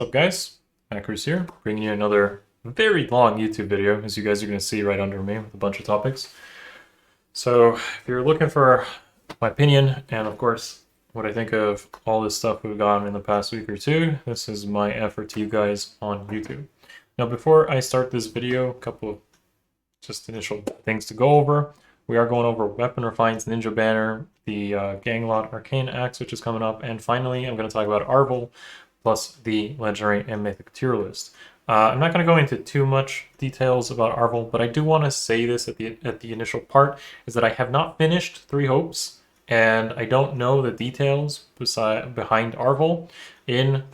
What's up, guys? Akariss here, bringing you another very long YouTube video, as you guys are going to see right under me with a bunch of topics. So, if you're looking for my opinion, and of course, what I think of all this stuff we've gotten in the past week or two, this is my effort to you guys on YouTube. Now, before I start this video, a couple of just initial things to go over. We are going over Weapon Refines, Ninja Banner, the Ganglot Arcane Axe, which is coming up, and finally, I'm going to talk about Arvel, plus the Legendary and Mythic tier list. I'm not going to go into too much details about Arvel, but I do want to say this at the initial part, is that I have not finished Three Hopes, and I don't know the details behind Arvel. In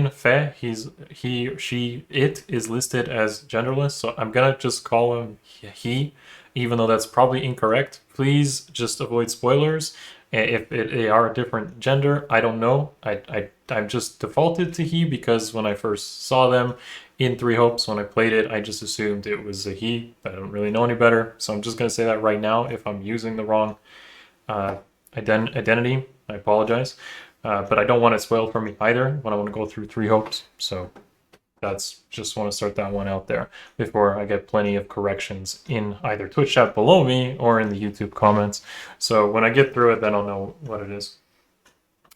Fe, it is listed as genderless, so I'm gonna just call him he, even though that's probably incorrect. Please just avoid spoilers. If they are a different gender, I don't know. I'm just defaulted to he because when I first saw them in Three Hopes, when I played it, I just assumed it was a he. I don't really know any better, so I'm just gonna say that right now. If I'm using the wrong identity, I apologize. But I don't want it spoiled for me either when I want to go through Three Hopes. So that's just want to start that one out there before I get plenty of corrections in either Twitch chat below me or in the YouTube comments. So when I get through it, then I'll know what it is.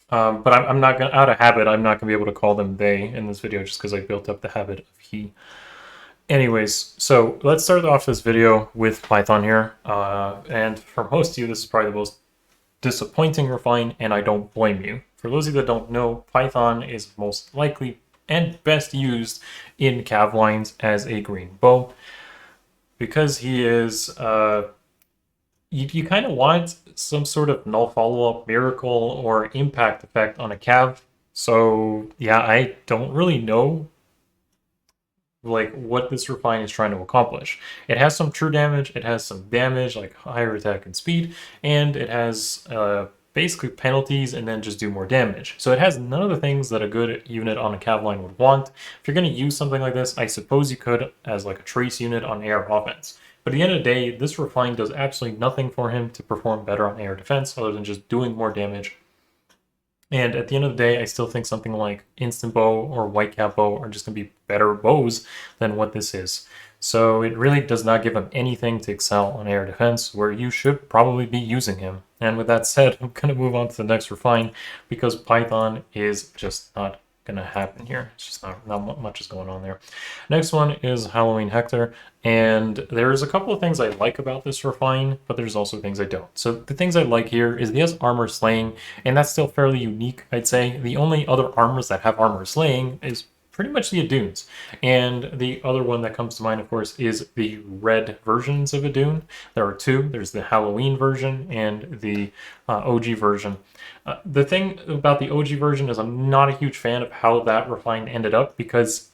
But I'm not gonna, out of habit, I'm not gonna be able to call them they in this video just because I built up the habit of he. Anyways, so let's start off this video with Python here. And for most of you, this is probably the most disappointing refine, and I don't blame you. For those of you that don't know, Python is most likely and best used in cav lines as a green bow. Because he is, you kind of want some sort of null follow-up miracle or impact effect on a cav. So yeah, I don't really know like what this refine is trying to accomplish. It has some true damage, it has some damage like higher attack and speed, and it has basically penalties and then just do more damage. So it has none of the things that a good unit on a cav line would want. If you're going to use something like this, I suppose you could as like a trace unit on air offense. But at the end of the day, this refine does absolutely nothing for him to perform better on air defense other than just doing more damage. And at the end of the day, I still think something like Instant Bow or Whitecap Bow are just going to be better bows than what this is. So it really does not give him anything to excel on air defense, where you should probably be using him. And with that said, I'm going to move on to the next refine, because Python is just not going to happen here. It's just not much is going on there. Next one is Halloween Hector, and there's a couple of things I like about this refine, but there's also things I don't. So the things I like here is he has armor slaying, and that's still fairly unique, I'd say. The only other armors that have armor slaying is pretty much the Adunes. And the other one that comes to mind, of course, is the red versions of Adune. There are two. There's the Halloween version and the OG version. The thing about the OG version is I'm not a huge fan of how that refine ended up, because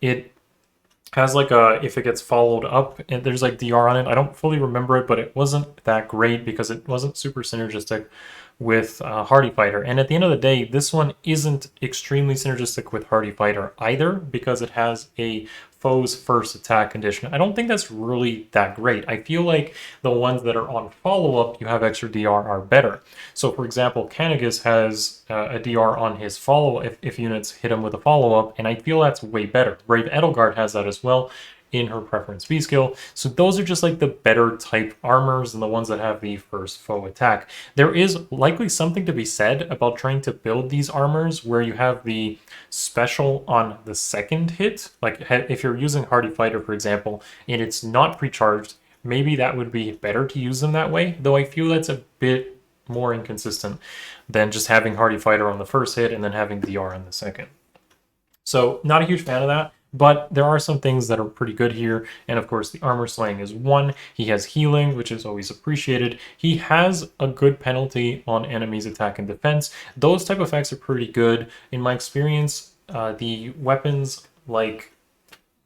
it has like a, if it gets followed up, and there's like DR on it. I don't fully remember it, but it wasn't that great because it wasn't super synergistic with Hardy Fighter. And at the end of the day, this one isn't extremely synergistic with Hardy Fighter either, because it has a foe's first attack condition. I don't think that's really that great. I feel like the ones that are on follow-up, you have extra DR, are better. So for example, Canagus has a DR on his follow if units hit him with a follow-up, and I feel that's way better. Brave Edelgard has that as well in her preference B skill. So those are just like the better type armors and the ones that have the first foe attack. There is likely something to be said about trying to build these armors where you have the special on the second hit. Like if you're using Hardy Fighter, for example, and it's not pre-charged, maybe that would be better to use them that way, though I feel that's a bit more inconsistent than just having Hardy Fighter on the first hit and then having DR on the second. So not a huge fan of that. But there are some things that are pretty good here, and of course the armor slaying is one. He has healing, which is always appreciated. He has a good penalty on enemies' attack and defense. Those type of effects are pretty good. In my experience, the weapons like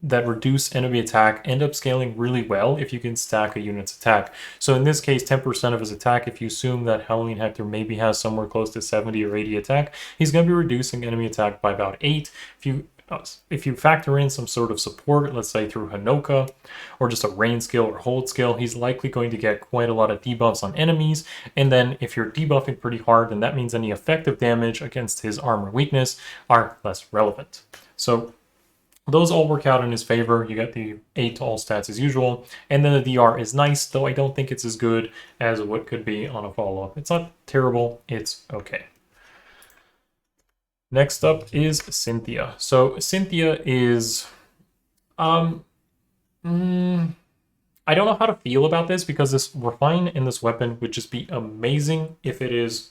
that reduce enemy attack end up scaling really well if you can stack a unit's attack. So in this case, 10% of his attack, if you assume that Halloween Hector maybe has somewhere close to 70 or 80 attack, he's going to be reducing enemy attack by about 8. If you if you factor in some sort of support, let's say through Hanoka, or just a rain skill or hold skill, he's likely going to get quite a lot of debuffs on enemies. And then if you're debuffing pretty hard, then that means any effective damage against his armor weakness are less relevant. So those all work out in his favor. You get the 8 to all stats as usual. And then the DR is nice, though I don't think it's as good as what could be on a follow-up. It's not terrible, it's okay. Next up is Cynthia. So Cynthia is, I don't know how to feel about this, because this refine in this weapon would just be amazing if it is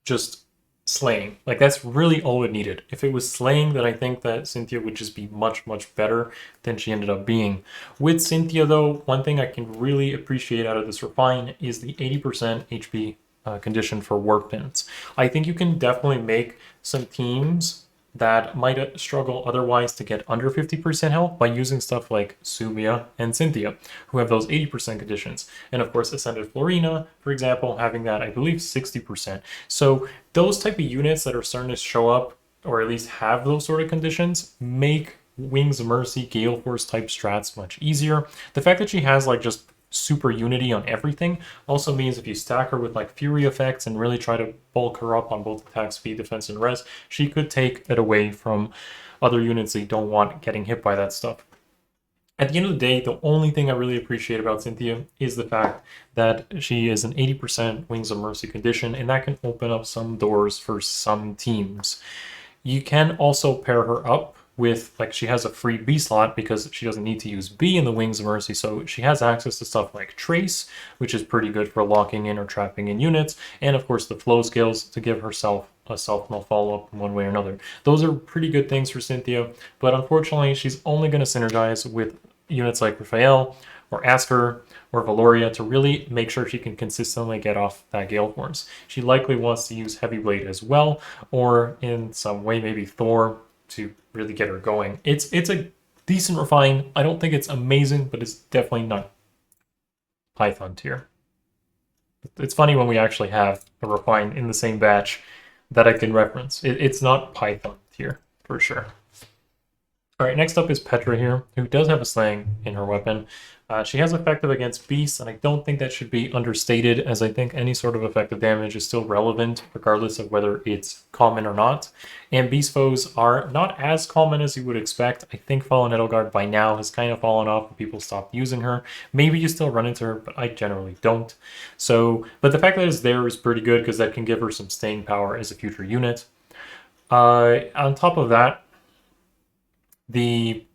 just slaying. Like, that's really all it needed. If it was slaying, then I think that Cynthia would just be much, much better than she ended up being. With Cynthia, though, one thing I can really appreciate out of this refine is the 80% HP condition for warp pins. I think you can definitely make some teams that might struggle otherwise to get under 50% health by using stuff like Sumia and Cynthia, who have those 80% conditions. And of course, Ascended Florina, for example, having that, I believe, 60%. So those type of units that are starting to show up, or at least have those sort of conditions, make Wings of Mercy, Gale Force type strats much easier. The fact that she has like just super unity on everything also means if you stack her with like fury effects and really try to bulk her up on both attack speed, defense, and res, she could take it away from other units that you don't want getting hit by that stuff. At the end of the day, the only thing I really appreciate about Cynthia is the fact that she is an 80% Wings of Mercy condition, and that can open up some doors for some teams. You can also pair her up with, like, she has a free B slot because she doesn't need to use B in the Wings of Mercy, so she has access to stuff like Trace, which is pretty good for locking in or trapping in units, and of course the flow skills to give herself a self-null follow-up in one way or another. Those are pretty good things for Cynthia, but unfortunately she's only going to synergize with units like Raphael or Asker or Valoria to really make sure she can consistently get off that Gale Force. She likely wants to use Heavy Blade as well, or in some way maybe Thor to really get her going. It's a decent refine. I don't think it's amazing, but it's definitely not Python tier. It's funny when we actually have a refine in the same batch that I can reference. It's not Python tier, for sure. Alright, next up is Petra here, who does have a slaying in her weapon. She has effective against beasts, and I don't think that should be understated, as I think any sort of effective damage is still relevant, regardless of whether it's common or not. And beast foes are not as common as you would expect. I think Fallen Edelgard by now has kind of fallen off and people stopped using her. Maybe you still run into her, but I generally don't. So, but the fact that it's there is pretty good, because that can give her some staying power as a future unit. On top of that, the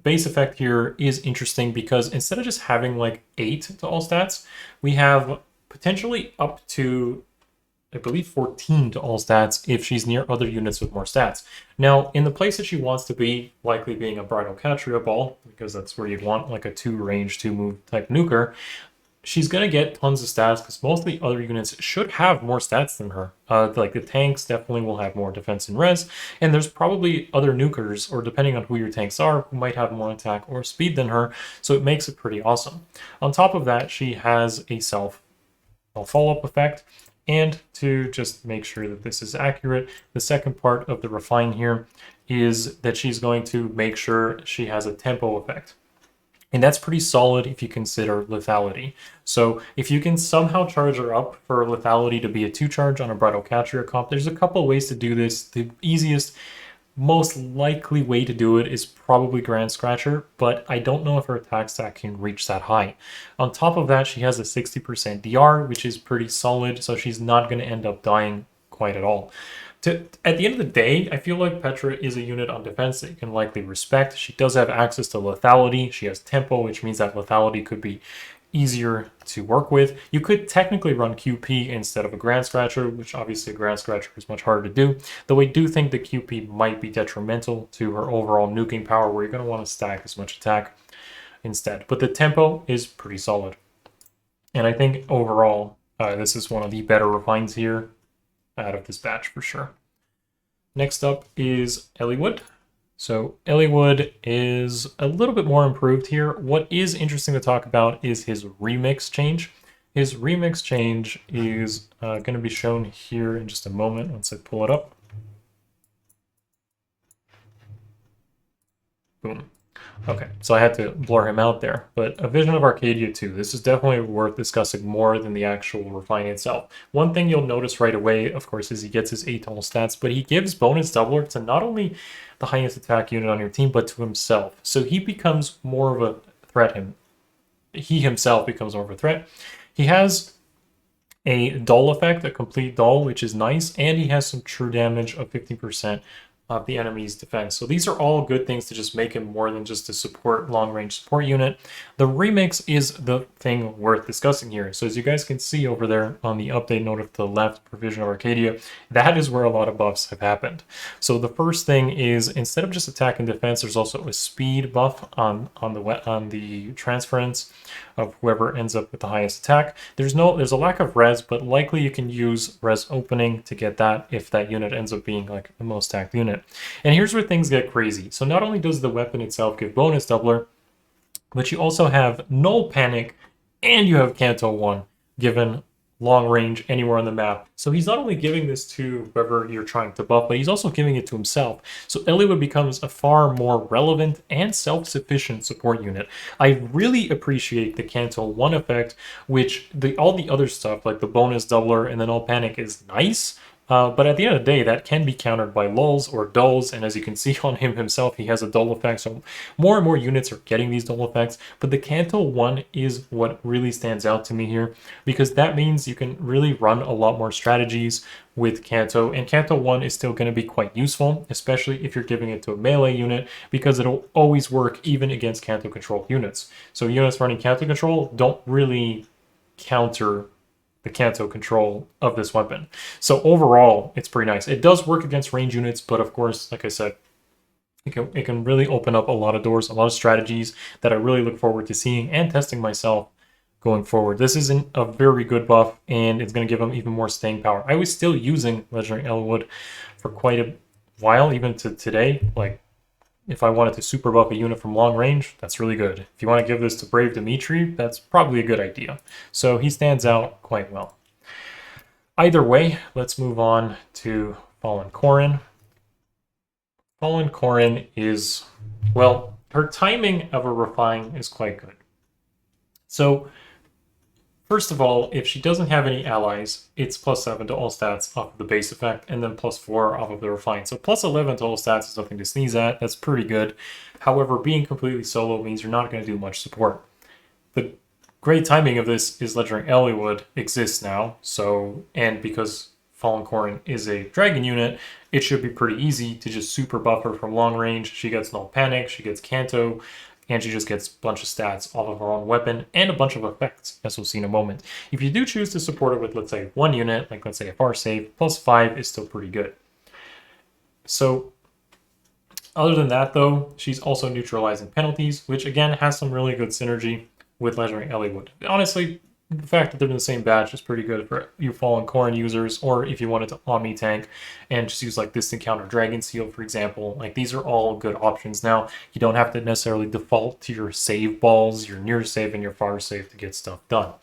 base effect here is interesting, because instead of just having like 8 to all stats, we have potentially up to, I believe, 14 to all stats if she's near other units with more stats. Now, in the place that she wants to be, likely being a Bridal Catria Ball, because that's where you'd want like a 2-range, 2-move type nuker, she's going to get tons of stats, because most of the other units should have more stats than her. Like the tanks definitely will have more defense and res, and there's probably other nukers, or depending on who your tanks are, who might have more attack or speed than her, so it makes it pretty awesome. On top of that, she has a follow-up effect, and to just make sure that this is accurate, the second part of the refine here is that she's going to make sure she has a tempo effect. And that's pretty solid if you consider lethality. So if you can somehow charge her up for lethality to be a 2-charge on a Bridal Catria comp, there's a couple ways to do this. The easiest, most likely way to do it is probably Grand Scratcher, but I don't know if her attack stack can reach that high. On top of that, she has a 60% DR, which is pretty solid, so she's not going to end up dying quite at all. At the end of the day, I feel like Petra is a unit on defense that you can likely respect. She does have access to lethality. She has tempo, which means that lethality could be easier to work with. You could technically run QP instead of a Grand Scratcher, which obviously a Grand Scratcher is much harder to do, though I do think the QP might be detrimental to her overall nuking power, where you're going to want to stack as much attack instead. But the tempo is pretty solid. And I think overall, this is one of the better refines here out of this batch for sure. Next up is Eliwood. So Eliwood is a little bit more improved here. What is interesting to talk about is his remix change. His remix change is going to be shown here in just a moment once I pull it up. Boom. Okay, so I had to blur him out there. But A Vision of Arcadia 2, this is definitely worth discussing more than the actual refine itself. One thing you'll notice right away, of course, is he gets his 8 total stats, but he gives bonus doubler to not only the highest attack unit on your team, but to himself. So he becomes more of a threat. He himself becomes more of a threat. He has a dull effect, a complete dull, which is nice, and he has some true damage of 50% of the enemy's defense. So these are all good things to just make him more than just a support, long-range support unit. The remix is the thing worth discussing here. So as you guys can see over there on the update note to the left, Provision of Arcadia, that is where a lot of buffs have happened. So the first thing is, instead of just attack and defense, there's also a speed buff on the transference of whoever ends up with the highest attack. There's a lack of res, but likely you can use res opening to get that if that unit ends up being like the most stacked unit. And here's where things get crazy. So not only does the weapon itself give bonus doubler, but you also have Null Panic and you have Canto 1 given long range anywhere on the map. So he's not only giving this to whoever you're trying to buff, but he's also giving it to himself. So Eliwood becomes a far more relevant and self-sufficient support unit. I really appreciate the Canto 1 effect, which all the other stuff like the bonus doubler and then Null Panic is nice. But at the end of the day, that can be countered by lulls or dulls, and as you can see on him himself, he has a dull effect, so more and more units are getting these dull effects, but the Canto 1 is what really stands out to me here, because that means you can really run a lot more strategies with Canto, and Canto 1 is still going to be quite useful, especially if you're giving it to a melee unit, because it'll always work even against Canto control units. So units running Canto control don't really counter the Canto control of this weapon. So overall, it's pretty nice. It does work against range units, but of course, like I said, it can really open up a lot of doors, a lot of strategies that I really look forward to seeing and testing myself going forward. This is a very good buff, and it's going to give them even more staying power. I was still using Legendary Eliwood for quite a while, even to today. Like, if I wanted to super buff a unit from long range, that's really good. If you want to give this to Brave Dimitri, that's probably a good idea. So he stands out quite well. Either way, let's move on to Fallen Corrin. Fallen Corrin is, well, her timing of a refine is quite good. So first of all, if she doesn't have any allies, it's +7 to all stats off of the base effect, and then +4 off of the refine. So +11 to all stats is nothing to sneeze at. That's pretty good. However, being completely solo means you're not going to do much support. The great timing of this is Legendary Eliwood exists now, and because Fallen Corrin is a dragon unit, it should be pretty easy to just super buff her from long range. She gets Null Panic, she gets Canto, and she just gets a bunch of stats off of her own weapon and a bunch of effects, as we'll see in a moment. If you do choose to support it with, let's say, one unit, like let's say a Far Save, +5 is still pretty good. So other than that, though, she's also neutralizing penalties, which again has some really good synergy with Legendary Eliwood. Honestly, the fact that they're in the same batch is pretty good for you Fallen Corrin users, or if you wanted to Omni tank and just use like Distant Counter Dragon Seal, for example. Like, these are all good options now. You don't have to necessarily default to your save balls, your near save, and your far save to get stuff done.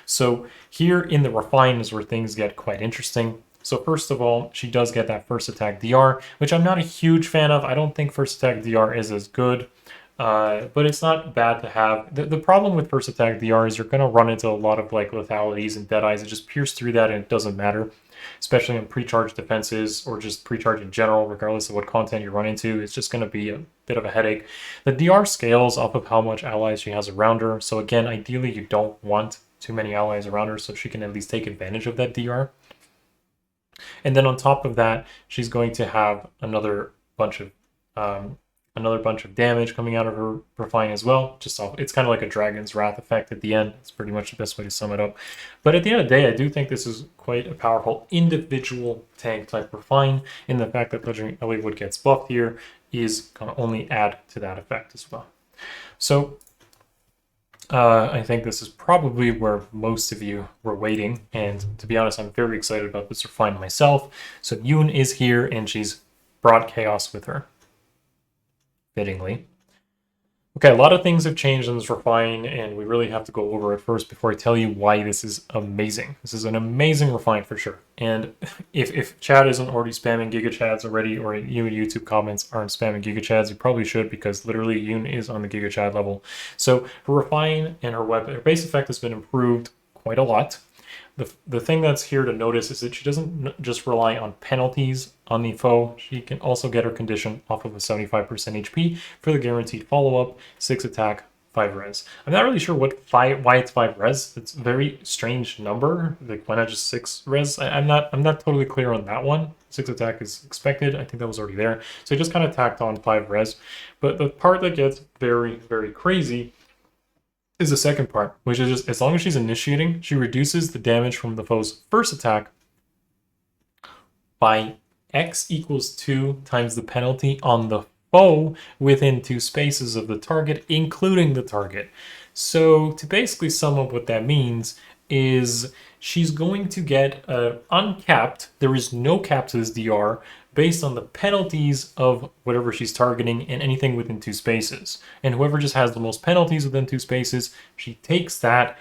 So here in the refine is where things get quite interesting. So first of all, she does get that first attack DR, which I'm not a huge fan of. I don't think first attack DR is as good. But it's not bad to have. The problem with first attack DR is you're going to run into a lot of like lethalities and dead eyes. It just pierce through that and it doesn't matter, especially on pre-charge defenses or just pre-charge in general, regardless of what content you run into. It's just going to be a bit of a headache. The DR scales off of how much allies she has around her. So again, ideally you don't want too many allies around her so she can at least take advantage of that DR. And then on top of that, she's going to have another bunch of damage coming out of her refine as well. It's kind of like a Dragon's Wrath effect at the end. It's pretty much the best way to sum it up. But at the end of the day, I do think this is quite a powerful individual tank type refine, and the fact that Legendary Eliwood gets buffed here is going to only add to that effect as well. So I think this is probably where most of you were waiting, and to be honest, I'm very excited about this refine myself. So Yune is here, and she's brought chaos with her, fittingly. Okay, a lot of things have changed in this refine, and we really have to go over it first before I tell you why this is amazing. This is an amazing refine for sure. And if Chad isn't already spamming Giga Chads already, or you in YouTube comments aren't spamming Giga Chads, you probably should, because literally Yune is on the Giga Chad level. So her refine and her base effect has been improved quite a lot. The thing that's here to notice is that she doesn't just rely on penalties on the foe. She can also get her condition off of a 75% HP for the guaranteed follow-up, 6 attack, 5 res. I'm not really sure why it's 5 res. It's a very strange number. Like, why not just 6 res? I'm not totally clear on that one. 6 attack is expected. I think that was already there. So I just kind of tacked on 5 res. But the part that gets very, very crazy is the second part, which is just as long as she's initiating, she reduces the damage from the foe's first attack by X equals 2 times the penalty on the foe within 2 spaces of the target, including the target. So to basically sum up what that means is she's going to get uncapped, there is no cap to this DR, based on the penalties of whatever she's targeting and anything within 2 spaces. And whoever just has the most penalties within 2 spaces, she takes that,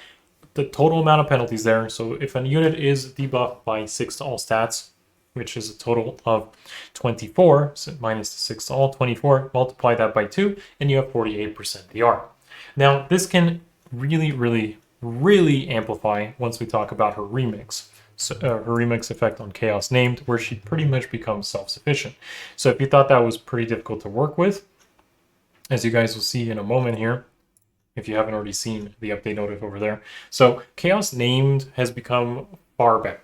the total amount of penalties there. So if a unit is debuffed by 6 to all stats, which is a total of 24, so minus the 6 to all, 24, multiply that by 2, and you have 48% DR. Now, this can really, really, really amplify once we talk about her remix. So, her remix effect on Chaos Named, where she pretty much becomes self-sufficient. So if you thought that was pretty difficult to work with, as you guys will see in a moment here, if you haven't already seen the update notif over there. So Chaos Named has become far better.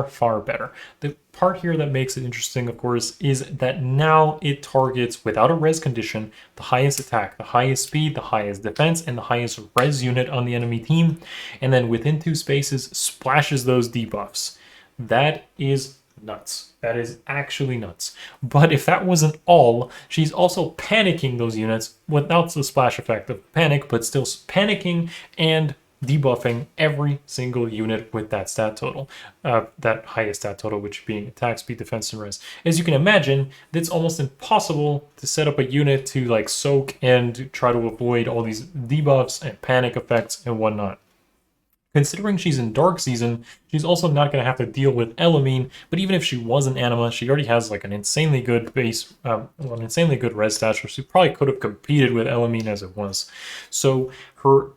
Far better. The part here that makes it interesting, of course, is that now it targets, without a res condition, the highest attack, the highest speed, the highest defense, and the highest res unit on the enemy team, and then within 2 spaces splashes those debuffs. That is nuts. That is actually nuts. But if that wasn't all, she's also panicking those units without the splash effect of panic, but still panicking and debuffing every single unit with that stat total, that highest stat total, which being attack, speed, defense, and res. As you can imagine, it's almost impossible to set up a unit to like soak and try to avoid all these debuffs and panic effects and whatnot. Considering she's in Dark Season, she's also not going to have to deal with Elamine, but even if she was an Anima, she already has like an insanely good base, an insanely good res stat, so she probably could have competed with Elamine as it was. So her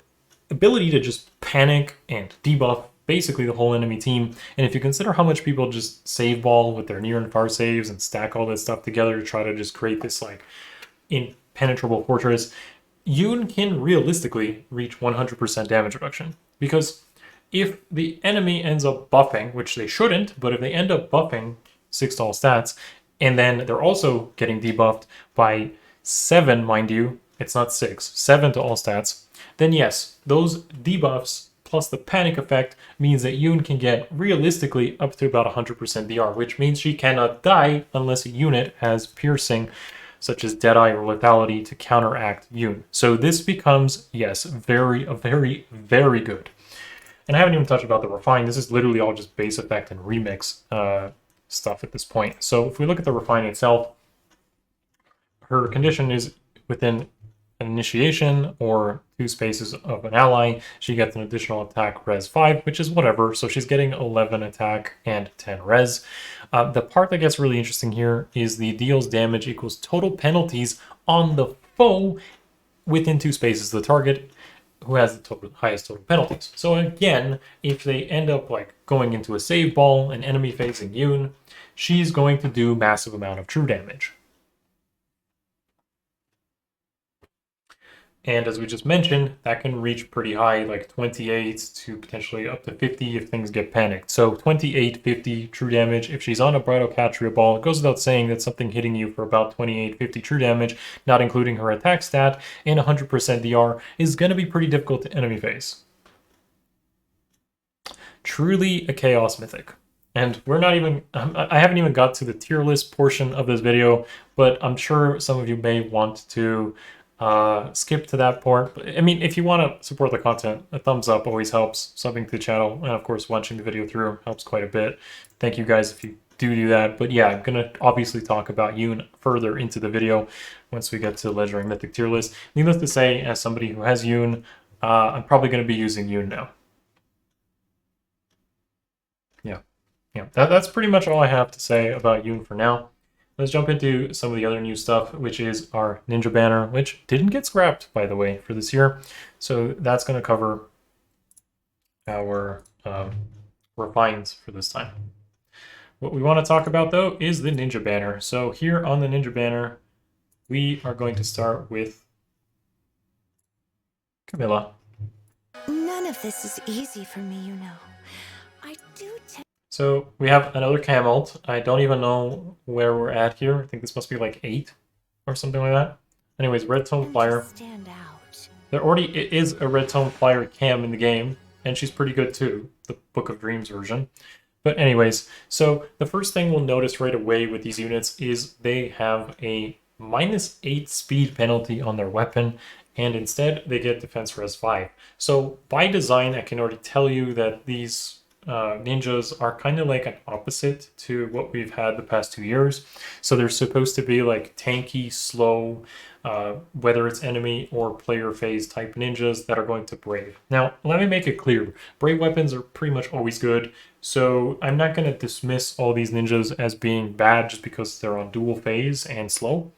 ability to just panic and debuff basically the whole enemy team, and if you consider how much people just save ball with their near and far saves and stack all this stuff together to try to just create this like impenetrable fortress, Yune can realistically reach 100% damage reduction. Because if the enemy ends up buffing, which they shouldn't, but if they end up buffing 6 to all stats, and then they're also getting debuffed by 7, mind you, it's not 6, 7 to all stats, then yes, those debuffs plus the panic effect means that Yune can get realistically up to about 100% DR, which means she cannot die unless a unit has piercing, such as Deadeye or Lethality, to counteract Yune. So this becomes, yes, very, very, very good. And I haven't even touched about the refine. This is literally all just base effect and remix stuff at this point. So if we look at the refine itself, her condition is within an initiation or 2 spaces of an ally. She gets an additional attack res 5, which is whatever. So she's getting 11 attack and 10 res. The part that gets really interesting here is the deals damage equals total penalties on the foe within 2 spaces of the target, who has the highest total penalties. So again, if they end up like going into a save ball, an enemy facing Yune, she's going to do massive amount of true damage. And as we just mentioned, that can reach pretty high, like 28 to potentially up to 50 if things get panicked. So 28, 50 true damage. If she's on a Bridocatria ball, it goes without saying that something hitting you for about 28, 50 true damage, not including her attack stat, and 100% DR, is going to be pretty difficult to enemy face. Truly a Chaos Mythic. And we're not even, I haven't even got to the tier list portion of this video, but I'm sure some of you may want to skip to that part. I mean, if you want to support the content, a thumbs up always helps. Subbing to the channel and of course watching the video through helps quite a bit. Thank you guys if you do that. But yeah, I'm going to obviously talk about Yune further into the video once we get to Legendary Mythic tier list. Needless to say, as somebody who has Yune, I'm probably going to be using Yune now. Yeah, that's pretty much all I have to say about Yune for now. Let's jump into some of the other new stuff, which is our Ninja banner, which didn't get scrapped, by the way, for this year. So that's going to cover our refines for this time. What we want to talk about, though, is the Ninja banner. So here on the Ninja banner, we are going to start with Camilla. None of this is easy for me, you know. I do So we have another Cam ult. I don't even know where we're at here. I think this must be like 8 or something like that. Anyways, Red Tone Flyer. stand out. There already is a Red Tone Flyer Cam in the game, and she's pretty good too, the Book of Dreams version. But anyways, so the first thing we'll notice right away with these units is they have a -8 speed penalty on their weapon, and instead they get defense res 5. So by design, I can already tell you that these ninjas are kind of like an opposite to what we've had the past 2 years. So they're supposed to be like tanky, slow, whether it's enemy or player phase type ninjas that are going to Brave. Now, let me make it clear. Brave weapons are pretty much always good, so I'm not going to dismiss all these ninjas as being bad just because they're on dual phase and slow.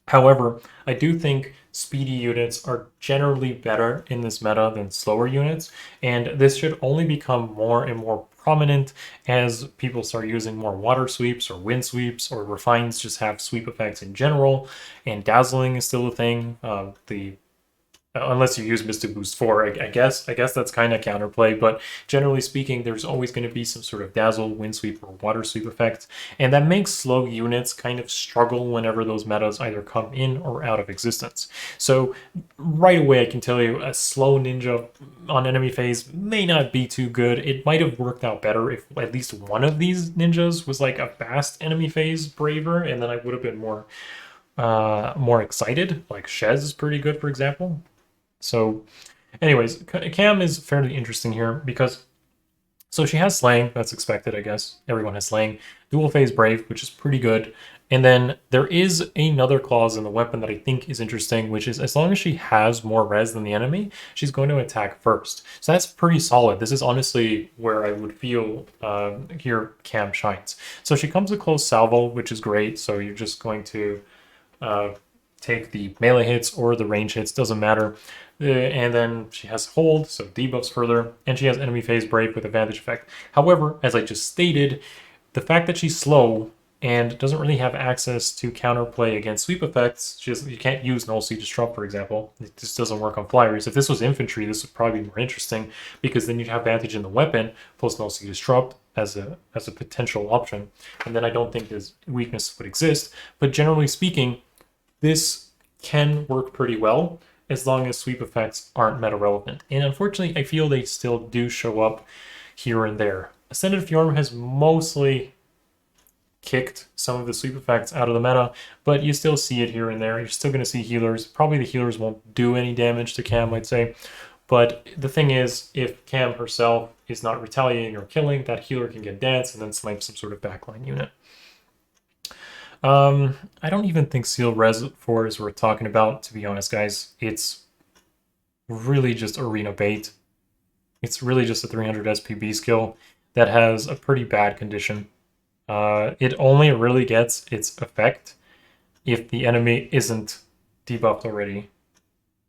However, I do think speedy units are generally better in this meta than slower units, and this should only become more and more prominent as people start using more water sweeps or wind sweeps, or refines just have sweep effects in general, and dazzling is still a thing. Unless you use Mystic Boost 4, I guess that's kind of counterplay, but generally speaking, there's always going to be some sort of dazzle, wind sweep, or water sweep effect, and that makes slow units kind of struggle whenever those metas either come in or out of existence. So right away, I can tell you a slow ninja on enemy phase may not be too good. It might have worked out better if at least one of these ninjas was like a fast enemy phase braver, and then I would have been more excited. Like Shez is pretty good, for example. So anyways, Cam is fairly interesting here because, so she has Slaying, that's expected, I guess. Everyone has Slaying. Dual Phase Brave, which is pretty good. And then there is another clause in the weapon that I think is interesting, which is as long as she has more res than the enemy, she's going to attack first. So that's pretty solid. This is honestly where I would feel here Cam shines. So she comes with Close Salvo, which is great. So you're just going to take the melee hits or the range hits, doesn't matter. And then she has Hold, so debuffs further, and she has Enemy Phase Brave with Advantage Effect. However, as I just stated, the fact that she's slow and doesn't really have access to counterplay against sweep effects, you can't use Null Sea Disrupt, for example. It just doesn't work on flyers. If this was infantry, this would probably be more interesting, because then you'd have advantage in the weapon, plus Null Sea Disrupt as a potential option, and then I don't think this weakness would exist. But generally speaking, this can work pretty well as long as sweep effects aren't meta relevant. And unfortunately, I feel they still do show up here and there. Ascended Fjorm has mostly kicked some of the sweep effects out of the meta, but you still see it here and there. You're still going to see healers. Probably the healers won't do any damage to Cam, I'd say. But the thing is, if Cam herself is not retaliating or killing, that healer can get dance and then snipe some sort of backline unit. I don't even think Seal Res 4 is worth talking about, to be honest, guys. It's really just arena bait. It's really just a 300 SPB skill that has a pretty bad condition. It only really gets its effect if the enemy isn't debuffed already.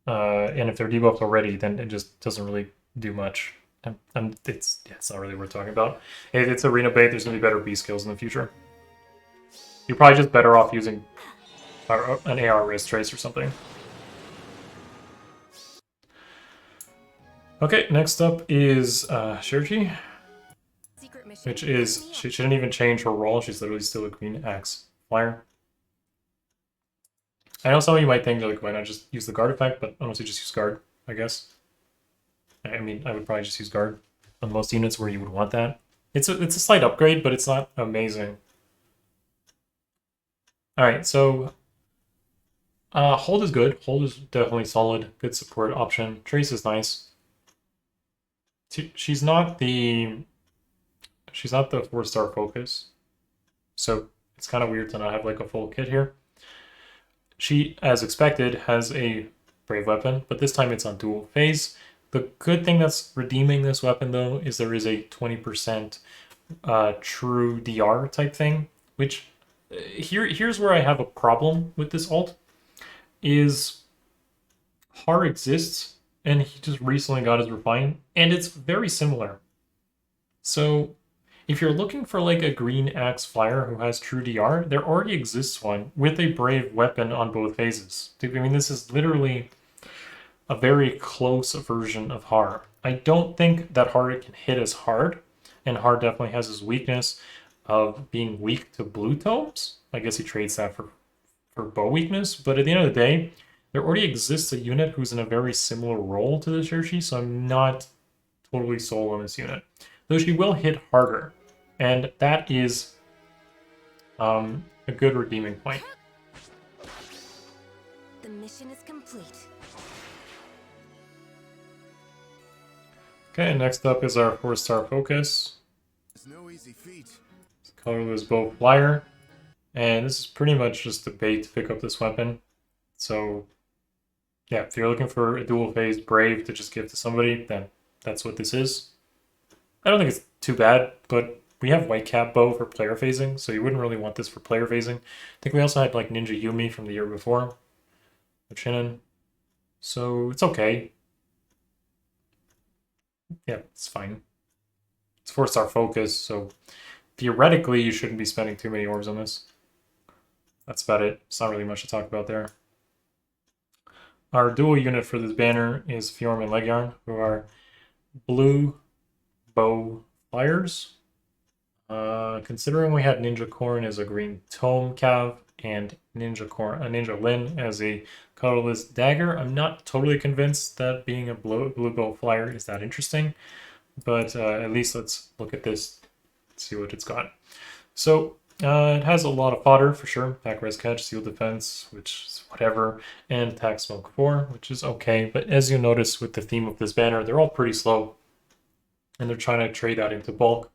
And if they're debuffed already, then it just doesn't really do much. It's not really worth talking about. If it's arena bait, there's going to be better B skills in the future. You're probably just better off using an AR wrist trace or something. Okay, next up is Shirji, which is, she shouldn't even change her role. She's literally still a Green Axe flyer. I know some of you might think, like, why not just use the guard effect, but honestly just use guard, I guess. I mean, I would probably just use guard on most units where you would want that. It's a slight upgrade, but it's not amazing. Alright, so Hold is good. Hold is definitely solid. Good support option. Trace is nice. She's not the 4-star focus. So it's kind of weird to not have like a full kit here. She, as expected, has a brave weapon, but this time it's on dual phase. The good thing that's redeeming this weapon, though, is there is a 20% true DR type thing, which here's where I have a problem with this ult, is Har exists, and he just recently got his refine, and it's very similar. So if you're looking for like a green axe flyer who has true DR, there already exists one with a brave weapon on both phases. I mean, this is literally a very close version of Har. I don't think that Har can hit as hard, and Har definitely has his weakness of being weak to blue tomes. I guess he trades that for bow weakness, but at the end of the day, there already exists a unit who's in a very similar role to the Shirshi, so I'm not totally sold on this unit. Though she will hit harder, and that is a good redeeming point. The mission is complete. Okay, next up is our 4-star focus. It's no easy feat. Colorless bow flyer, and this is pretty much just a bait to pick up this weapon. So yeah, if you're looking for a dual phase brave to just give to somebody, then that's what this is. I don't think it's too bad, but we have white cap bow for player phasing, so you wouldn't really want this for player phasing. I think we also had like Ninja Yumi from the year before, Chinen. So it's okay. Yeah, it's fine. It's 4-star focus, so theoretically you shouldn't be spending too many orbs on this. That's about it. It's not really much to talk about there. Our dual unit for this banner is Fjorm and Legyarn, who are blue bow flyers. Considering we had Ninja Corn as a green tome cav and Ninja Lin as a colorless dagger, I'm not totally convinced that being a blue bow flyer is that interesting. But at least let's look at this, see what it's got. So it has a lot of fodder for sure. Attack, res, catch, seal defense, which is whatever, and attack, smoke 4, which is okay. But as you notice with the theme of this banner, they're all pretty slow, and they're trying to trade that into bulk.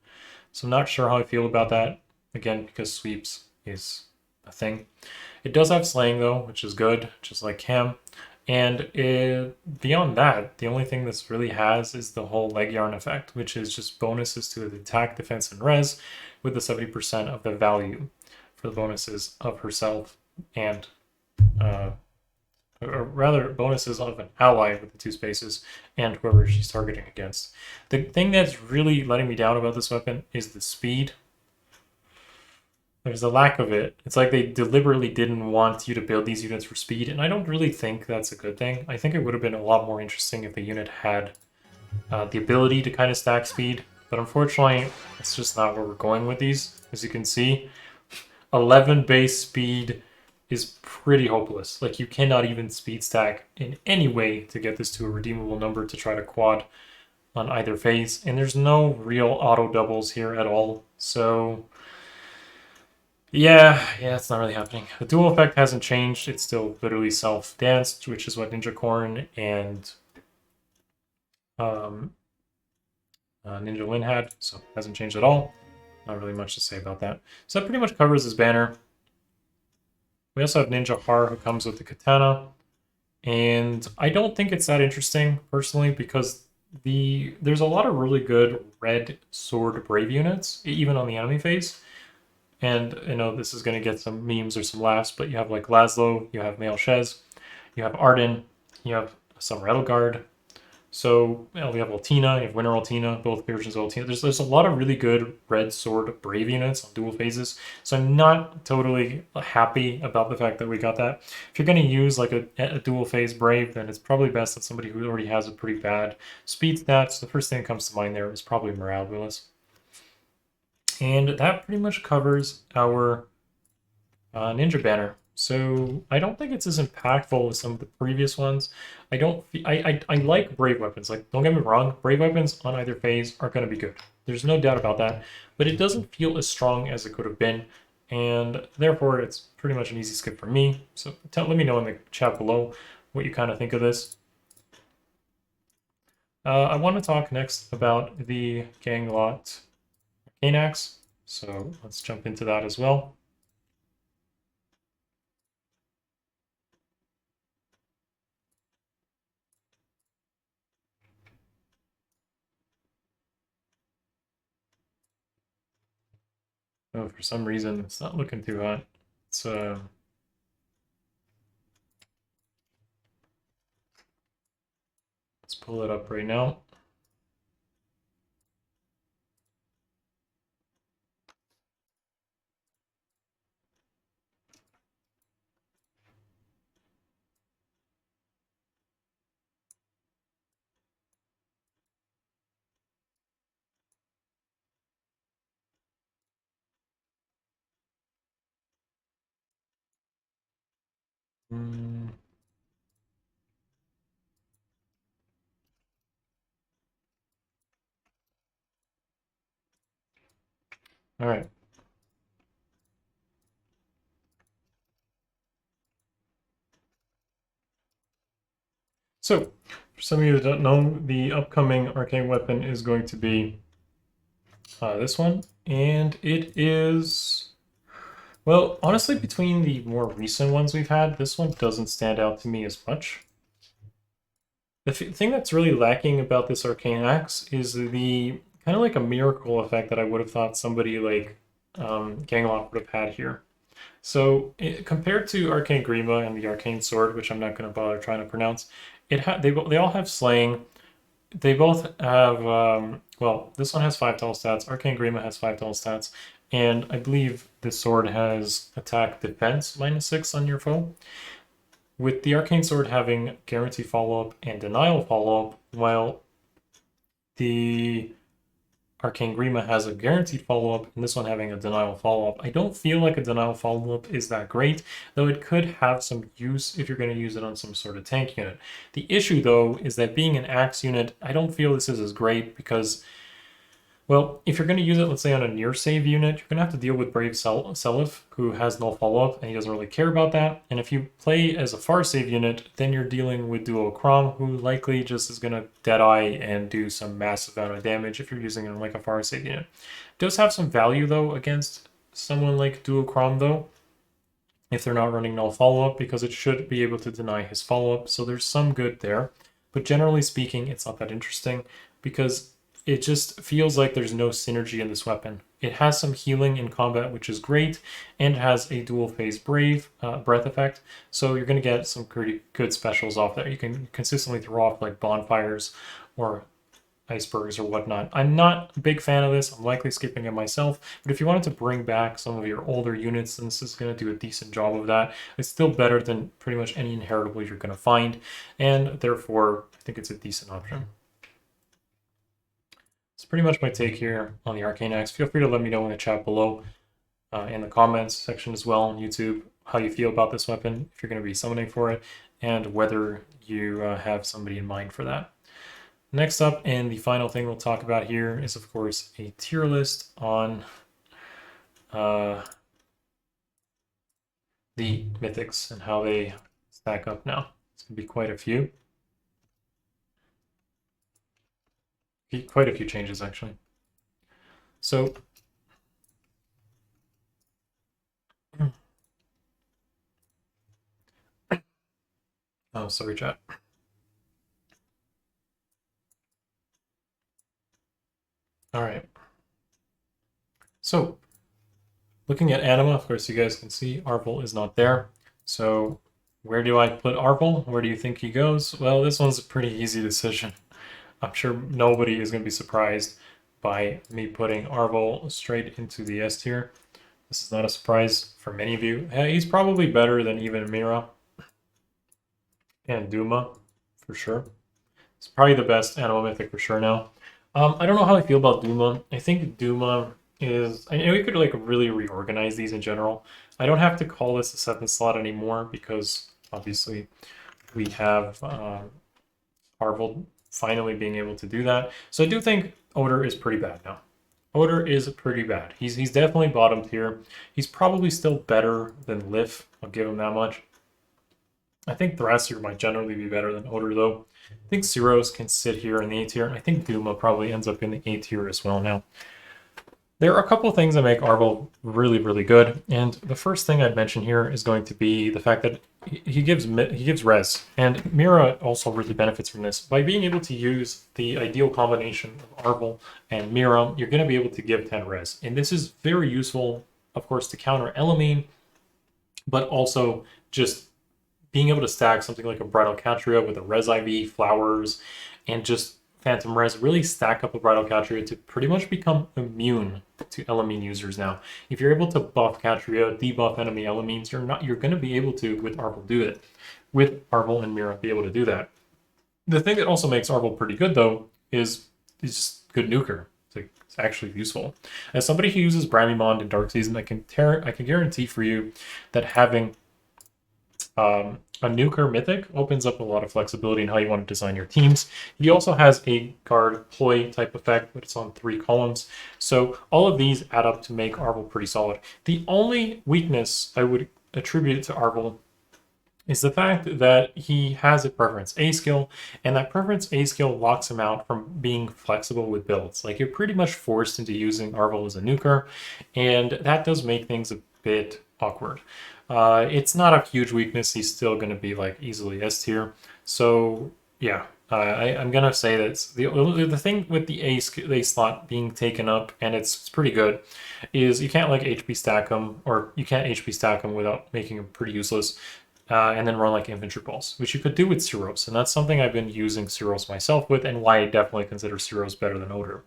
So I'm not sure how I feel about that. Again, because sweeps is a thing. It does have slaying though, which is good, just like Cam. And beyond that, the only thing this really has is the whole Legyarn effect, which is just bonuses to the attack, defense, and res with the 70% of the value for the bonuses of herself and, or rather, bonuses of an ally with the 2 spaces and whoever she's targeting against. The thing that's really letting me down about this weapon is the speed. There's a lack of it. It's like they deliberately didn't want you to build these units for speed, and I don't really think that's a good thing. I think it would have been a lot more interesting if the unit had the ability to kind of stack speed, but unfortunately, it's just not where we're going with these. As you can see, 11 base speed is pretty hopeless. Like, you cannot even speed stack in any way to get this to a redeemable number to try to quad on either phase, and there's no real auto doubles here at all, so yeah, it's not really happening. The dual effect hasn't changed. It's still literally self-danced, which is what Ninja Corn and Ninja Lin had, so it hasn't changed at all. Not really much to say about that. So that pretty much covers this banner. We also have Ninja Har, who comes with the katana, and I don't think it's that interesting, personally, because there's a lot of really good red sword brave units, even on the enemy phase. And I know this is going to get some memes or some laughs, but you have like Laszlo, you have Male Shez, you have Arden, you have some Edelgard. So we have Altina, you have Winter Altina, both versions of Altina. There's a lot of really good red sword brave units on dual phases. So I'm not totally happy about the fact that we got that. If you're going to use like a dual phase brave, then it's probably best that somebody who already has a pretty bad speed stats. The first thing that comes to mind there is probably Morale Willis. And that pretty much covers our Ninja banner. So I don't think it's as impactful as some of the previous ones. I like brave weapons. Like, don't get me wrong, brave weapons on either phase are going to be good. There's no doubt about that. But it doesn't feel as strong as it could have been, and therefore it's pretty much an easy skip for me. So let me know in the chat below what you kind of think of this. I want to talk next about the Ganglot Arcane Axe. So let's jump into that as well. Oh, for some reason, it's not looking too hot. It's let's pull it up right now. Mm. All right. So, for some of you that don't know, the upcoming arcane weapon is going to be this one, and it is, well, honestly, between the more recent ones we've had, this one doesn't stand out to me as much. The thing that's really lacking about this Arcane Axe is the kind of like a miracle effect that I would have thought somebody like Ganglock would have had here. So compared to Arcane Grima and the Arcane Sword, which I'm not going to bother trying to pronounce, they all have slaying. They both have well, this one has 5 total stats. Arcane Grima has 5 total stats, and I believe this sword has attack defense -6 on your foe. With the Arcane Sword having guarantee follow-up and denial follow-up, while the Arcane Grima has a guaranteed follow-up, and this one having a denial follow-up. I don't feel like a denial follow-up is that great, though it could have some use if you're going to use it on some sort of tank unit. The issue, though, is that being an Axe unit, I don't feel this is as great because, well, if you're going to use it, let's say, on a near save unit, you're going to have to deal with Brave Seliph, who has no follow-up, and he doesn't really care about that. And if you play as a far save unit, then you're dealing with Duo Crom, who likely just is going to Deadeye and do some massive amount of damage if you're using it like a far save unit. It does have some value, though, against someone like Duo Crom, though, if they're not running no follow-up, because it should be able to deny his follow-up, so there's some good there. But generally speaking, it's not that interesting, because it just feels like there's no synergy in this weapon. It has some healing in combat, which is great, and it has a dual phase breath effect, so you're going to get some pretty good specials off there. You can consistently throw off like bonfires or icebergs or whatnot. I'm not a big fan of this. I'm likely skipping it myself, but if you wanted to bring back some of your older units, then this is going to do a decent job of that. It's still better than pretty much any inheritable you're going to find, and therefore I think it's a decent option. It's pretty much my take here on the Arcane Axe. Feel free to let me know in the chat below, in the comments section as well on YouTube, how you feel about this weapon, if you're going to be summoning for it, and whether you have somebody in mind for that. Next up, and the final thing we'll talk about here is, of course, a tier list on the mythics and how they stack up now. It's going to be quite a few. Quite a few changes, actually. So, oh, sorry, chat. All right. So, looking at Anima, of course, you guys can see Arvel is not there. So, where do I put Arvel? Where do you think he goes? Well, this one's a pretty easy decision. I'm sure nobody is going to be surprised by me putting Arvel straight into the S tier. This is not a surprise for many of you. He's probably better than even Mira and Duma, for sure. It's probably the best Anima Mythic for sure now. I don't know how I feel about Duma. I think Duma is... I know we could like really reorganize these in general. I don't have to call this a 7th slot anymore because obviously we have Arvel finally being able to do that. So I do think Oder is pretty bad now. Oder is pretty bad. He's definitely bottom tier. He's probably still better than Lif. I'll give him that much. I think Thrasir might generally be better than Oder, though. I think Siros can sit here in the A tier. I think Duma probably ends up in the A tier as well now. There are a couple of things that make Arvel really, really good, and the first thing I'd mention here is going to be the fact that he gives res, and Mira also really benefits from this. By being able to use the ideal combination of Arvel and Mira, you're going to be able to give 10 res, and this is very useful, of course, to counter Elamine, but also just being able to stack something like a Bridal Catria with a Res IV, Flowers, and just Phantom Res really stack up a Bridal Catria to pretty much become immune to Elamine users now. If you're able to buff Catria, debuff enemy Elamines, you're going to be able to, with Arvel, do it. With Arvel and Mira, be able to do that. The thing that also makes Arvel pretty good, though, is he's just good nuker. It's actually useful. As somebody who uses Bramimond in Dark Season, I can guarantee for you that having a nuker mythic opens up a lot of flexibility in how you want to design your teams. He also has a guard ploy type effect, but it's on 3 columns. So all of these add up to make Arvel pretty solid. The only weakness I would attribute to Arvel is the fact that he has a preference A skill, and that preference A skill locks him out from being flexible with builds. Like, you're pretty much forced into using Arvel as a nuker, and that does make things a bit awkward. It's not a huge weakness. He's still going to be like easily S tier. So yeah, I'm going to say that the thing with the A slot being taken up, and it's pretty good, is you can't like HP stack him, or you can't HP stack him without making him pretty useless. And then run like infantry balls, which you could do with Cyros, and that's something I've been using Cyros myself with, and why I definitely consider Cyros better than Odor.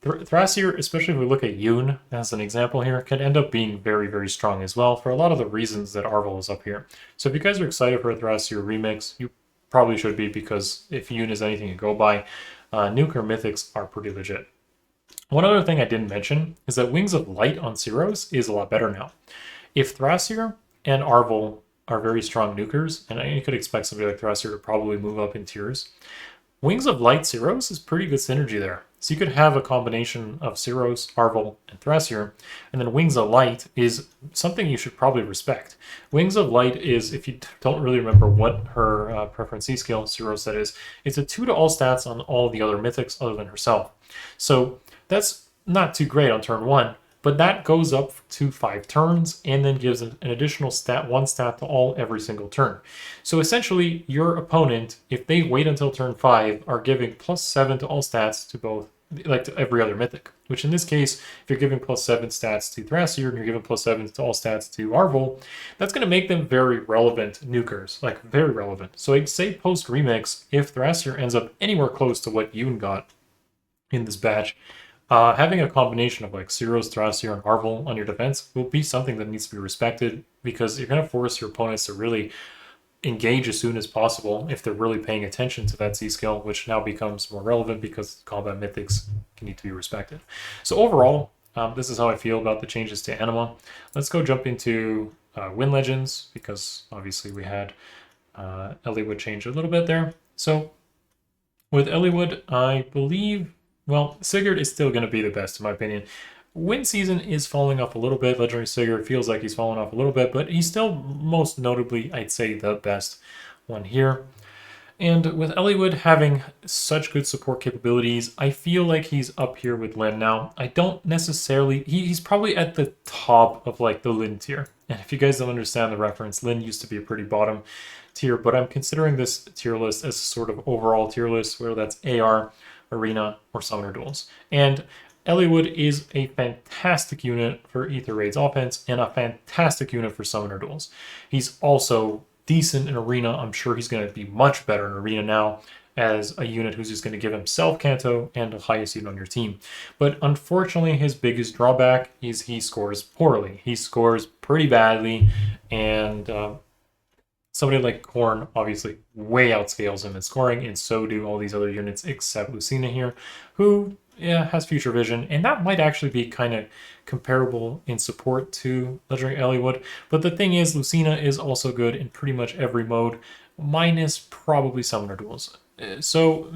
Thrasier, especially if we look at Yune as an example here, can end up being very, very strong as well for a lot of the reasons that Arvel is up here. So if you guys are excited for a Thrasier remix, you probably should be, because if Yune is anything to go by, nuker mythics are pretty legit. One other thing I didn't mention is that Wings of Light on Cyros is a lot better now. If Thrasier and Arvel are very strong nukers, and you could expect somebody like Thrasier to probably move up in tiers, Wings of Light Cyros is pretty good synergy there. So you could have a combination of Cyros, Arvel, and Thrasier, and then Wings of Light is something you should probably respect. Wings of Light is, if you don't really remember what her preference C skill, Cyros that is, it's a 2 to all stats on all the other mythics other than herself. So that's not too great on turn 1, but that goes up to 5 turns and then gives an additional stat, 1 stat to all every single turn. So essentially, your opponent, if they wait until turn 5, are giving +7 to all stats to both, like to every other mythic. Which in this case, if you're giving +7 stats to Thrasier and you're giving +7 to all stats to Arvel, that's going to make them very relevant nukers, like very relevant. So I'd say post remix, if Thrasier ends up anywhere close to what Yune got in this batch, having a combination of like Cyros, Thrasier, and Arvel on your defense will be something that needs to be respected, because you're going to force your opponents to really engage as soon as possible if they're really paying attention to that C skill, which now becomes more relevant because combat mythics need to be respected. So overall, this is how I feel about the changes to Anima. Let's go jump into Win Legends, because obviously we had Eliwood change a little bit there. So with Eliwood, I believe, well, Sigurd is still going to be the best in my opinion. Win season is falling off a little bit. Legendary Sigurd feels like he's fallen off a little bit, but he's still most notably, I'd say, the best one here. And with Eliwood having such good support capabilities, I feel like he's up here with Lyn now. I don't necessarily... He's probably at the top of like the Lyn tier. And if you guys don't understand the reference, Lyn used to be a pretty bottom tier, but I'm considering this tier list as a sort of overall tier list, where that's AR, Arena, or Summoner Duels. And Eliwood is a fantastic unit for Aether Raids offense and a fantastic unit for Summoner Duels. He's also decent in Arena. I'm sure he's going to be much better in Arena now as a unit who's just going to give himself Canto and the highest unit on your team. But unfortunately, his biggest drawback is he scores poorly. He scores pretty badly, and somebody like Korn obviously way outscales him in scoring, and so do all these other units except Lucina here, who has future vision, and that might actually be kind of comparable in support to Legendary Eliwood. But the thing is, Lucina is also good in pretty much every mode, minus probably Summoner Duels. So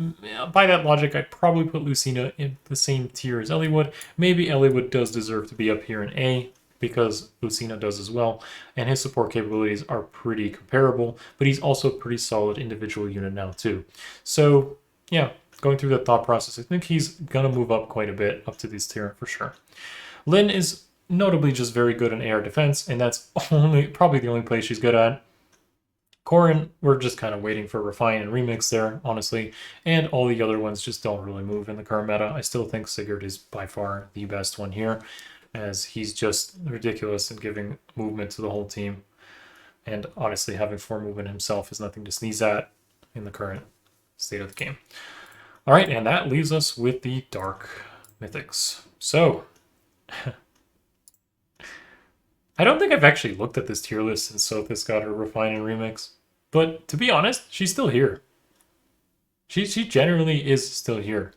by that logic, I'd probably put Lucina in the same tier as Eliwood. Maybe Eliwood does deserve to be up here in A, because Lucina does as well, and his support capabilities are pretty comparable, but he's also a pretty solid individual unit now too. So yeah, going through the thought process, I think he's gonna move up quite a bit up to this tier for sure. Lyn is notably just very good in air defense, and that's probably the only place she's good at. Corrin, we're just kind of waiting for Refine and Remix there, honestly, and all the other ones just don't really move in the current meta. I still think Sigurd is by far the best one here, as he's just ridiculous in giving movement to the whole team, and honestly, having 4 movement himself is nothing to sneeze at in the current state of the game. All right, and that leaves us with the Dark Mythics. So, I don't think I've actually looked at this tier list since Sothis got her Refine and Remix. But to be honest, she's still here. She generally is still here.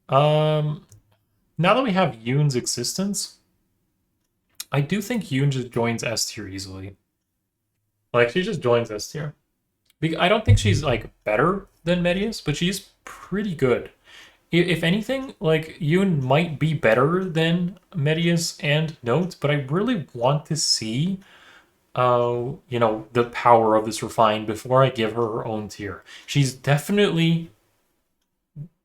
Now that we have Yune's existence, I do think Yune just joins S tier easily. Like, she just joins S tier. I don't think she's, like, better than Medius, but she's pretty good. If anything, like, Yune might be better than Medius and Note, but I really want to see you know, the power of this Refine before I give her own tier. She's definitely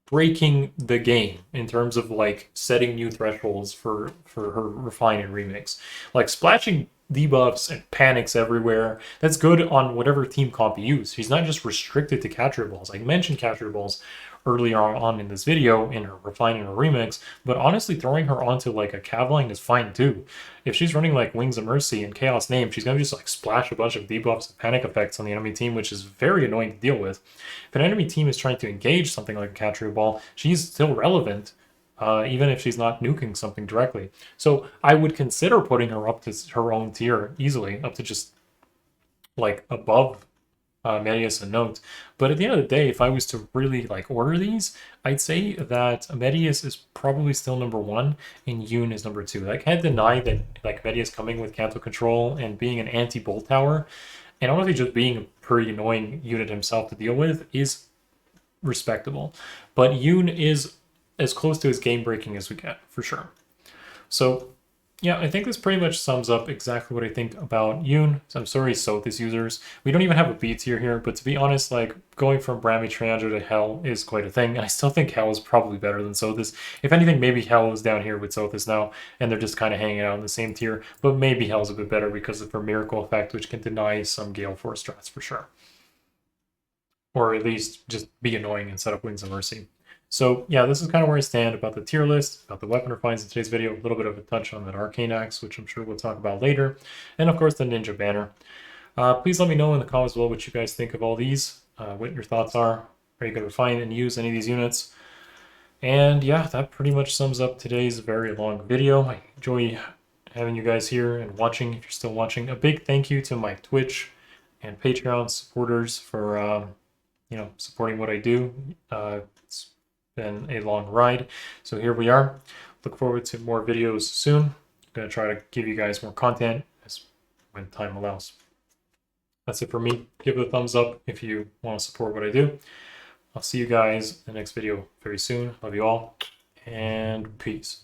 breaking the game in terms of like setting new thresholds for her Refine and Remix. Like splashing debuffs and panics everywhere. That's good on whatever team comp you use. She's not just restricted to catcher balls. I mentioned catcher balls earlier on in this video in her Refine and her Remix, but honestly throwing her onto like a Cavline is fine too. If she's running like Wings of Mercy and Chaos Name, she's gonna just like splash a bunch of debuffs and panic effects on the enemy team, which is very annoying to deal with. If an enemy team is trying to engage something like a catcher ball, she's still relevant, even if she's not nuking something directly. So I would consider putting her up to her own tier easily, up to just like above Medius and Note. But at the end of the day, if I was to really like order these, I'd say that Medius is probably still number 1 and Yune is number 2. I can't deny that like Medius coming with Canto Control and being an anti-bolt tower, and honestly just being a pretty annoying unit himself to deal with, is respectable. But Yune is as close to as game breaking as we get, for sure. So yeah, I think this pretty much sums up exactly what I think about Yune. So I'm sorry, Sothis users. We don't even have a B tier here, but to be honest, like going from Brami Triandra to Hell is quite a thing. And I still think Hell is probably better than Sothis. If anything, maybe Hell is down here with Sothis now, and they're just kind of hanging out in the same tier. But maybe Hell's a bit better because of her Miracle effect, which can deny some Gale Force strats for sure. Or at least just be annoying and set up Wings of Mercy. So yeah, this is kind of where I stand about the tier list, about the weapon refines in today's video, a little bit of a touch on that Arcane Axe, which I'm sure we'll talk about later, and of course the Ninja banner. Please let me know in the comments below what you guys think of all these, what your thoughts are you going to refine and use any of these units. And yeah, that pretty much sums up today's very long video. I enjoy having you guys here and watching, if you're still watching. A big thank you to my Twitch and Patreon supporters for you know, supporting what I do. It's been a long ride, so here we are. Look forward to more videos soon. I'm gonna try to give you guys more content as when time allows. That's it for me. Give it a thumbs up if you want to support what I do. I'll see you guys in the next video very soon. Love you all, and peace.